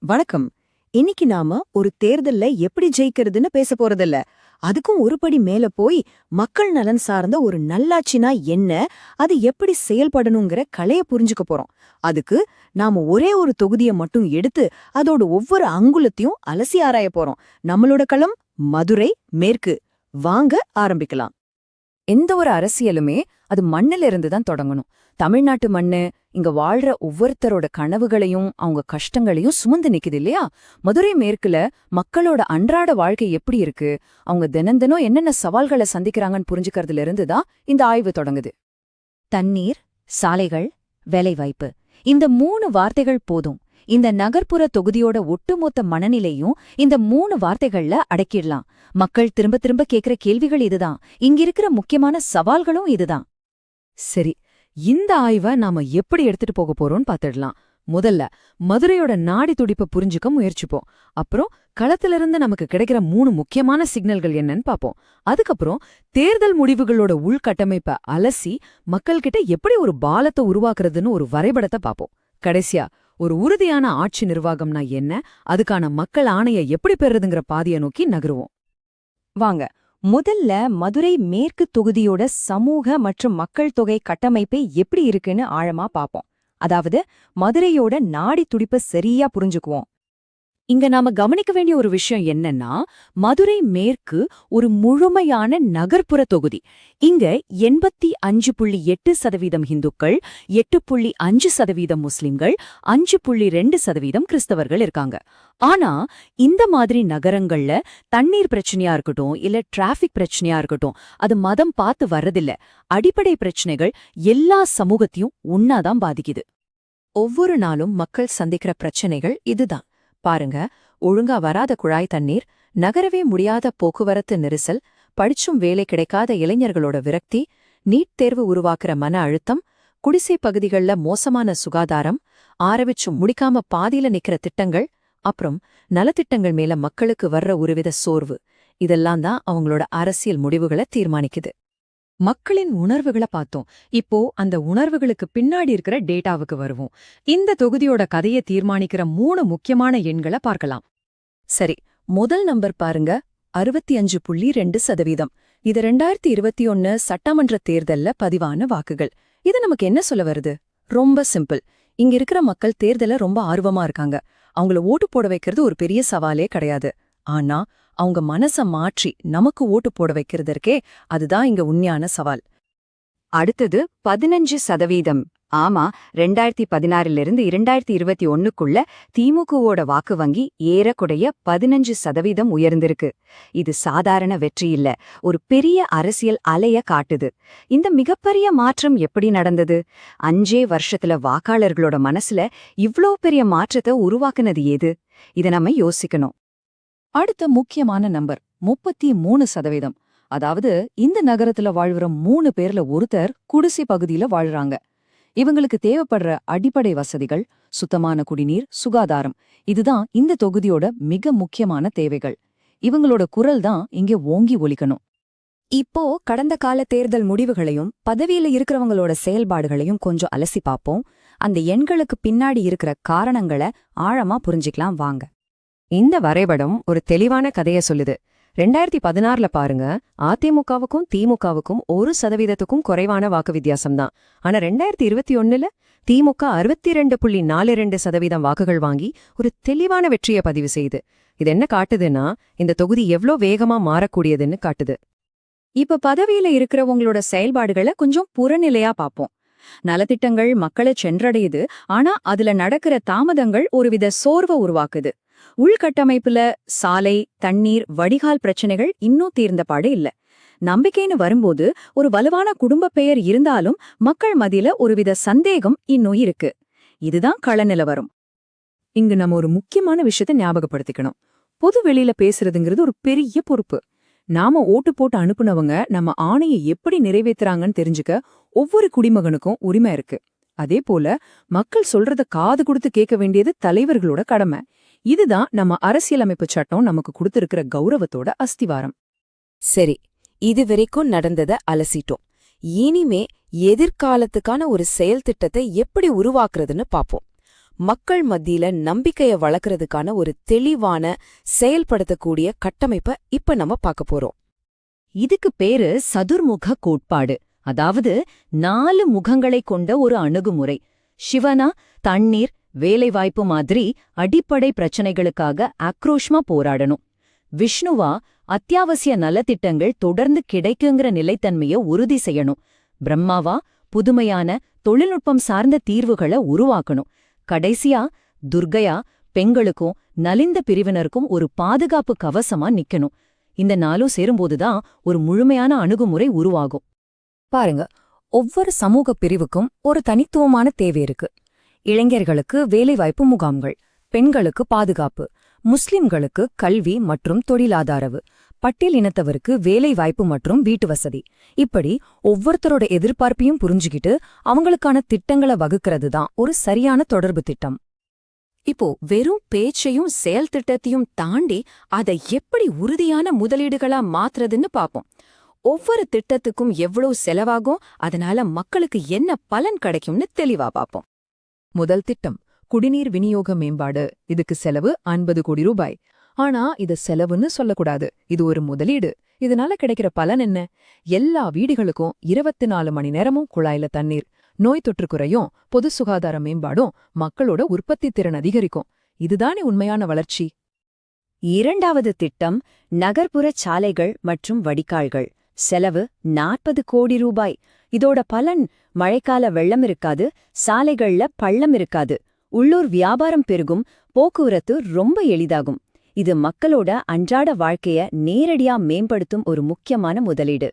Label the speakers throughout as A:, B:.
A: வணக்கம். இன்னைக்கு நாம ஒரு தேர்தல்ல எப்படி ஜெயிக்கிறதுன்னு பேச போறதில்ல. அதுக்கும் ஒரு படி மேல போய் மக்கள் நலன் சார்ந்த ஒரு நல்லாட்சினா என்ன, அது எப்படி செயல்படணுங்கிற கலைய புரிஞ்சுக்க போறோம். அதுக்கு நாம ஒரே ஒரு தொகுதியை மட்டும் எடுத்து அதோட ஒவ்வொரு அங்குலத்தையும் அலசி ஆராய போறோம். நம்மளோட களம் மதுரை மேற்கு. வாங்க ஆரம்பிக்கலாம்.
B: எந்த ஒரு அரசியலுமே அது மண்ணில இருந்து தான் தொடங்கணும். தமிழ்நாட்டு மண்ணு இங்க வாழ்ற ஒவ்வொருத்தரோட கனவுகளையும் அவங்க கஷ்டங்களையும் சுமந்து நிக்குது இல்லையா? மதுரை மேற்குல மக்களோட அன்றாட வாழ்க்கை எப்படி இருக்கு, அவங்க தினம் என்னென்ன சவால்களை சந்திக்கிறாங்கன்னு புரிஞ்சுக்கிறதுல இருந்து தான் இந்த ஆய்வு தொடங்குது. தண்ணீர், சாலைகள், வேலைவாய்ப்பு, இந்த 3 வார்த்தைகள் போதும். இந்த நகர்ப்புற தொகுதியோட ஒட்டுமொத்த மனநிலையும் இந்த 3 வார்த்தைகள்ல அடக்கிடலாம். மக்கள் திரும்ப திரும்ப கேக்குற கேள்விகள் இதுதான். இங்கிருக்கிற முக்கியமான சவால்களும் இதுதான்.
C: சரி, இந்த ஆய்வை நாம எப்படி எடுத்துட்டு போக போறோம்னு பாத்துடலாம். முதல்ல மதுரையோட நாடி துடிப்பை புரிஞ்சுக்க முயற்சிப்போம். அப்புறம் களத்திலிருந்து நமக்கு கிடைக்கிற 3 முக்கியமான சிக்னல்கள் என்னன்னு பாப்போம். அதுக்கப்புறம் தேர்தல் முடிவுகளோட உள்கட்டமைப்பை அலசி மக்கள்கிட்ட எப்படி ஒரு பாலத்தை உருவாக்குறதுன்னு ஒரு வரைபடத்தை பாப்போம். கடைசியா ஒரு உறுதியான ஆட்சி நிர்வாகம்னா என்ன, அதுக்கான மக்கள் ஆணைய எப்படி பெறுறதுங்கிற பாதையை நோக்கி நகருவோம்.
B: வாங்க, முதல்ல மதுரை மேற்கு தொகுதியோட சமூக மற்றும் மக்கள் தொகை கட்டமைப்பை எப்படி இருக்குன்னு ஆழமா பாப்போம். அதாவது மதுரையோட நாடி துடிப்பை சரியா புரிஞ்சுக்குவோம்.
C: இங்க நாம கவனிக்க வேண்டிய ஒரு விஷயம் என்னன்னா, மதுரை மேற்கு ஒரு முழுமையான நகர்ப்புற தொகுதி. இங்க 85.8% ஹிந்துக்கள், 8.5% முஸ்லிம்கள், 5.2% கிறிஸ்தவர்கள் இருக்காங்க. ஆனா இந்த மாதிரி நகரங்கள்ல தண்ணீர் பிரச்சனையா இருக்கட்டும், இல்ல டிராஃபிக் பிரச்சனையா இருக்கட்டும், அது மதம் பார்த்து வர்றதில்ல. அடிப்படை பிரச்சனைகள் எல்லா சமூகத்தையும் ஒன்னாதான் பாதிக்குது.
B: ஒவ்வொரு நாளும் மக்கள் சந்திக்கிற பிரச்சனைகள் இதுதான். பாருங்க, ஒழுங்கா வராத குழாய் தண்ணீர், நகரவே முடியாத போக்குவரத்து நெரிசல், படிச்சும் வேலை கிடைக்காத இளைஞர்களோட விரக்தி, நீட் தேர்வு உருவாக்குற மன அழுத்தம், குடிசை பகுதிகள்ல மோசமான சுகாதாரம், ஆரம்பிச்சும் முடிக்காம பாதியில நிக்கிற திட்டங்கள், அப்புறம் நலத்திட்டங்கள் மேல மக்களுக்கு வர்ற ஒருவித சோர்வு, இதெல்லாம் தான் அவங்களோட அரசியல் முடிவுகளை தீர்மானிக்குது.
C: மக்களின் உணர்வுகளை பார்த்தோம். இப்போ அந்த உணர்வுகளுக்கு பின்னாடி இருக்கிற டேட்டாவுக்கு வருவோம். இந்த தொகுதியோட கதையை தீர்மானிக்கிற 3 முக்கியமான எண்களை பார்க்கலாம்.
B: சரி, முதல் நம்பர் பாருங்க, 65.2%. இது 2021 சட்டமன்ற தேர்தல்ல பதிவான வாக்குகள். இது நமக்கு என்ன சொல்ல வருது? ரொம்ப சிம்பிள். இங்க இருக்கிற மக்கள் தேர்தல ரொம்ப ஆர்வமா இருக்காங்க. அவங்கள ஓட்டு போட வைக்கிறது ஒரு பெரிய சவாலே கிடையாது. ஆனா அவங்க மனச மாற்றி நமக்கு ஓட்டு போட வைக்கிறதற்கே அதுதான் இங்க உண்மையான சவால். அடுத்தது 15%. ஆமா, 2016லிருந்து 2021க்குள்ள திமுகவோட வாக்கு வங்கி ஏறக்குறைய 15% உயர்ந்திருக்கு. இது சாதாரண வெற்றி இல்ல, ஒரு பெரிய அரசியல் அலைய காட்டுது. இந்த மிகப்பெரிய மாற்றம் எப்படி நடந்தது? 5 வருஷத்துல வாக்காளர்களோட மனசுல இவ்ளோ பெரிய மாற்றத்தை உருவாக்குனது ஏது? இத நம்ம யோசிக்கணும். அடுத்த முக்கியமான நம்பர் 33%. அதாவது இந்த நகரத்துல வாழ்வுற 3 பேர்ல ஒருத்தர் குடிசை பகுதியில வாழ்றாங்க. இவங்களுக்கு தேவைப்படுற அடிப்படை வசதிகள், சுத்தமான குடிநீர், சுகாதாரம், இதுதான் இந்த தொகுதியோட மிக முக்கியமான தேவைகள். இவங்களோட குரல் தான் இங்கே ஓங்கி ஒலிக்கணும்.
A: இப்போ கடந்த கால தேர்தல் முடிவுகளையும் பதவியில இருக்கிறவங்களோட செயல்பாடுகளையும் கொஞ்சம் அலசி பாப்போம். அந்த எண்களுக்கு பின்னாடி இருக்கிற காரணங்களை ஆழமா புரிஞ்சுக்கலாம் வாங்க.
C: இந்த வரைபடம் ஒரு தெளிவான கதைய சொல்லுது. 2016ல பாருங்க, அதிமுகவுக்கும் திமுகவுக்கும் 1%க்கும் குறைவான வாக்கு வித்தியாசம்தான். ஆனா 2021ல திமுக 62.42% வாக்குகள் வாங்கி ஒரு தெளிவான வெற்றியை பதிவு செய்யுது. இது என்ன காட்டுதுன்னா, இந்த தொகுதி எவ்ளோ வேகமா மாறக்கூடியதுன்னு காட்டுது.
B: இப்ப பதவியில இருக்கிறவங்களோட செயல்பாடுகளை கொஞ்சம் புறநிலையா பாப்போம். நலத்திட்டங்கள் மக்களை சென்றடையுது, ஆனா அதுல நடக்கிற தாமதங்கள் ஒருவித சோர்வை உருவாக்குது. உள்கட்டமைப்புல சாலை, தண்ணீர், வடிகால் பிரச்சனைகள் இன்னும் தீர்ந்தபாடு இல்ல. நம்பிக்கைன்னு வரும்போது ஒரு வலுவான குடும்ப பெயர் இருந்தாலும் மக்கள் மத்தியில ஒருவித சந்தேகம் இன்னும் இருக்கு. இதுதான் கள நிலவரம்.
C: இங்கு நம்ம ஒரு முக்கியமான விஷயத்தை ஞாபகப்படுத்திக்கணும். பொது வெளியில பேசுறதுங்கிறது ஒரு பெரிய பொறுப்பு. நாம ஓட்டு போட்டு அனுப்புனவங்க நம்ம ஆணையை எப்படி நிறைவேத்துறாங்கன்னு தெரிஞ்சுக்க ஒவ்வொரு குடிமகனுக்கும் உரிமை இருக்கு. அதே போல மக்கள் சொல்றத காது கொடுத்து கேட்க வேண்டியது தலைவர்களோட கடமை. இதுதான் நம்ம அரசியலமைப்பு சட்டம் நமக்கு கொடுத்திருக்கிற கௌரவத்தோட அஸ்திவாரம்.
A: சரி, இது வரைக்கும் நடந்தத அலசிட்டோம். இனிமே எதிர்காலத்துக்கான ஒரு செயல் திட்டத்தை எப்படி உருவாக்குறதுன்னு பாப்போம்.
B: மக்கள் மத்தியில நம்பிக்கைய வளர்க்கறதுக்கான ஒரு தெளிவான செயல்படுத்தக்கூடிய கட்டமைப்ப இப்ப நம்ம பார்க்க போறோம்.
C: இதுக்கு பேரு சதுர்முக கோட்பாடு. அதாவது 4 முகங்களை கொண்ட ஒரு அணுகுமுறை. சிவனா தண்ணீர், வேலைவாய்ப்பு மாதிரி அடிப்படை பிரச்சனைகளுக்காக ஆக்ரோஷமா போராடணும். விஷ்ணுவா அத்தியாவசிய நலத்திட்டங்கள் தொடர்ந்து கிடைக்குங்கிற நிலைத்தன்மைய உறுதி செய்யணும். பிரம்மாவா புதுமையான தொழில்நுட்பம் சார்ந்த தீர்வுகளை உருவாக்கணும். கடைசியா துர்க்கையா பெண்களுக்கும் நலிந்த பிரிவினருக்கும் ஒரு பாதுகாப்பு கவசமா நிக்கணும். இந்த 4 சேரும்போதுதான் ஒரு முழுமையான அணுகுமுறை உருவாகும்.
B: பாருங்க, ஒவ்வொரு சமூக பிரிவுக்கும் ஒரு தனித்துவமான தேவை இருக்கு. இளைஞர்களுக்கு வேலைவாய்ப்பு முகாம்கள், பெண்களுக்கு பாதுகாப்பு, முஸ்லிம்களுக்கு கல்வி மற்றும் தொழிலாதாரவு, பட்டியல் இனத்தவருக்கு வேலைவாய்ப்பு மற்றும் வீட்டு வசதி. இப்படி ஒவ்வொருத்தரோட எதிர்பார்ப்பையும் புரிஞ்சுக்கிட்டு அவங்களுக்கான திட்டங்களை வகுக்கிறது தான் ஒரு சரியான தொடர்பு திட்டம். இப்போ வெறும் பேச்சையும் செயல் திட்டத்தையும் தாண்டி அதை எப்படி உறுதியான முதலீடுகளா மாத்துறதுன்னு பாப்போம். ஒவ்வொரு திட்டத்துக்கும் எவ்வளவு செலவாகும், அதனால மக்களுக்கு என்ன பலன் கிடைக்கும்னு தெளிவா பாப்போம்.
C: முதல் திட்டம் குடிநீர் விநியோக மேம்பாடு. இதுக்கு செலவு 50 கோடி ரூபாய். ஆனா இது செலவுன்னு சொல்லக்கூடாது, இது ஒரு முதலீடு. இதனால கிடைக்கிற பலன் என்ன? எல்லா வீடுகளுக்கும் 24 மணி நேரமும் குழாயில தண்ணீர், நோய் தொற்று குறையும், பொது சுகாதார மேம்பாடும், மக்களோட உற்பத்தி திறன் அதிகரிக்கும். இதுதானே உண்மையான வளர்ச்சி.
A: இரண்டாவது திட்டம் நகர்ப்புற சாலைகள் மற்றும் வடிகால்கள். செலவு 40 கோடி ரூபாய். இதோட பலன் மழைக்கால வெள்ளம் இருக்காது, சாலைகள்ல பள்ளம் இருக்காது, உள்ளூர் வியாபாரம் பெருகும், போக்குவரத்து ரொம்ப எளிதாகும். இது மக்களோட அன்றாட வாழ்க்கைய நேரடியா மேம்படுத்தும் ஒரு முக்கியமான முதலீடு.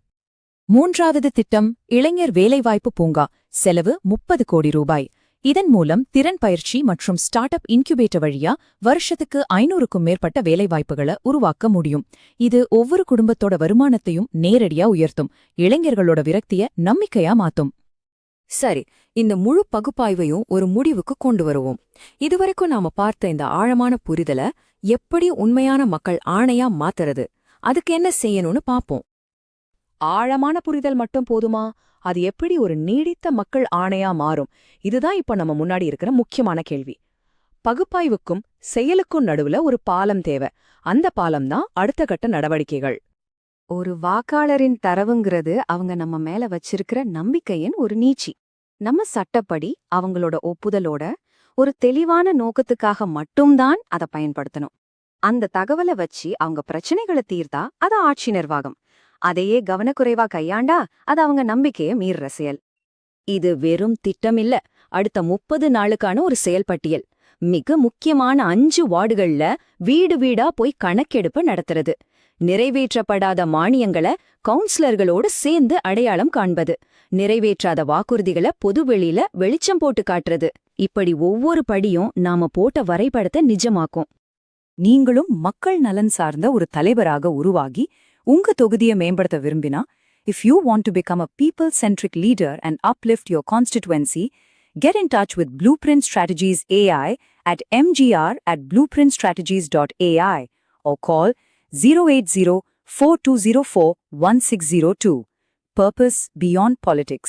B: மூன்றாவது திட்டம் இளைஞர் வேலைவாய்ப்பு பூங்கா. செலவு 30 கோடி ரூபாய். இதன் மூலம் திறன் பயிற்சி மற்றும் ஸ்டார்ட் அப் இன்குபேட்டர் வழியா வருஷத்துக்கு 500க்கும் மேற்பட்ட வேலைவாய்ப்புகளை உருவாக்க முடியும். இது ஒவ்வொரு குடும்பத்தோட வருமானத்தையும் நேரடியா உயர்த்தும், இளைஞர்களோட விரக்திய நம்பிக்கையா மாத்தும். சரி, இந்த முழு பகுப்பாய்வையும் ஒரு முடிவுக்கு கொண்டு வருவோம். இதுவரைக்கும் நாம பார்த்த இந்த ஆழமான புரிதல எப்படி உண்மையான மக்கள் ஆணையா மாத்துறது, அதுக்கு என்ன செய்யணும்னு பாப்போம்.
A: ஆழமான புரிதல் மட்டும் போதுமா? அது எப்படி ஒரு நீடித்த மக்கள் ஆணையா மாறும்? இதுதான் இப்ப நம்ம முன்னாடி இருக்கிற முக்கியமான கேள்வி. பகுப்பாய்வுக்கும் செயலுக்கும் நடுவுல ஒரு பாலம் தேவை. அந்த பாலம் தான் அடுத்த கட்ட நடவடிக்கைகள்.
B: ஒரு வாக்காளரின் தரவுங்கிறது அவங்க நம்ம மேல வச்சிருக்கிற நம்பிக்கையின் ஒரு நீச்சி. நம்ம சட்டப்படி அவங்களோட ஒப்புதலோட ஒரு தெளிவான நோக்கத்துக்காக மட்டும்தான் அதை பயன்படுத்தணும். அந்த தகவலை வச்சு அவங்க பிரச்சனைகளை தீர்த்தா அது ஆட்சி நிர்வாகம். அதையே கவனக்குறைவா கையாண்டா அது அவங்க நம்பிக்கைய மீறுற செயல்.
A: இது வெறும் திட்டமில்ல, அடுத்த 30 நாளுக்கான ஒரு செயல்பட்டியல். மிக முக்கியமான 5 வார்டுகள்ல வீடு வீடா போய் கணக்கெடுப்பு நடத்துறது, நிறைவேற்றப்படாத மானியங்களை கவுன்சிலர்களோடு சேர்ந்து அடையாளம் காண்பது, நிறைவேற்றாத வாக்குறுதிகளை பொதுவெளியில வெளிச்சம் போட்டு காட்டுறது. இப்படி ஒவ்வொரு படியும் நாம போட்ட வரைபடத்தை நிஜமாக்கும்.
B: நீங்களும் மக்கள் நலன் சார்ந்த ஒரு தலைவராக உருவாகி உங்க தொகுதியை மேம்படுத்த விரும்பினா, if you want to become a people-centric leader and uplift your constituency, get in touch with Blueprint Strategies AI at mgr@blueprintstrategies.ai or call 080-4204-1602. Purpose beyond politics.